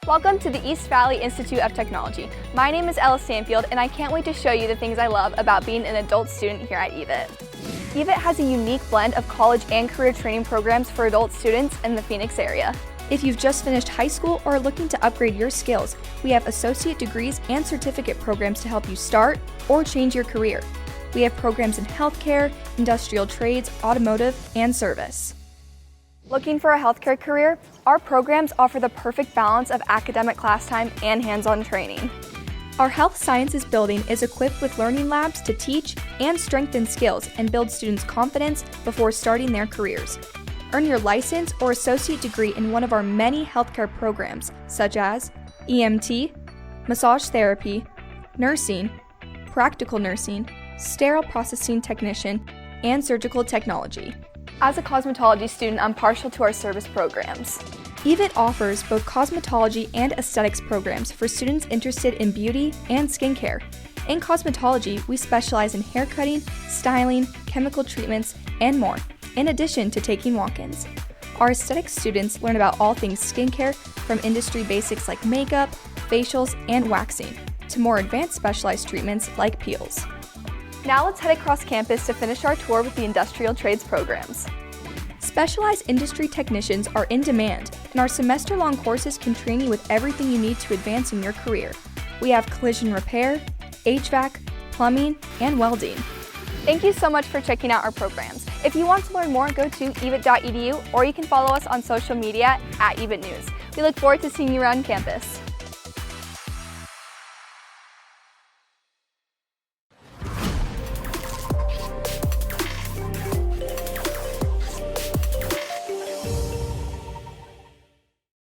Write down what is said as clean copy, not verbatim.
Welcome to the East Valley Institute of Technology. My name is Ella Stanfield, and I can't wait to show you the things I love about being an adult student here at EVIT. EVIT has a unique blend of college and career training programs for adult students in the Phoenix area. If you've just finished high school or are looking to upgrade your skills, we have associate degrees and certificate programs to help you start or change your career. We have programs in healthcare, industrial trades, automotive, and service. Looking for a healthcare career? Our programs offer the perfect balance of academic class time and hands-on training. Our health sciences building is equipped with learning labs to teach and strengthen skills and build students' confidence before starting their careers. Earn your license or associate degree in one of our many healthcare programs, such as EMT, massage therapy, nursing, practical nursing, sterile processing technician, and surgical technology. As a cosmetology student, I'm partial to our service programs. EVIT offers both cosmetology and aesthetics programs for students interested in beauty and skincare. In cosmetology, we specialize in hair cutting, styling, chemical treatments, and more, in addition to taking walk-ins. Our aesthetics students learn about all things skincare, from industry basics like makeup, facials, and waxing, to more advanced specialized treatments like peels. Now let's head across campus to finish our tour with the industrial trades programs. Specialized industry technicians are in demand, and our semester-long courses can train you with everything you need to advance in your career. We have collision repair, HVAC, plumbing, and welding. Thank you so much for checking out our programs. If you want to learn more, go to evit.edu, or you can follow us on social media at EVIT News. We look forward to seeing you around campus.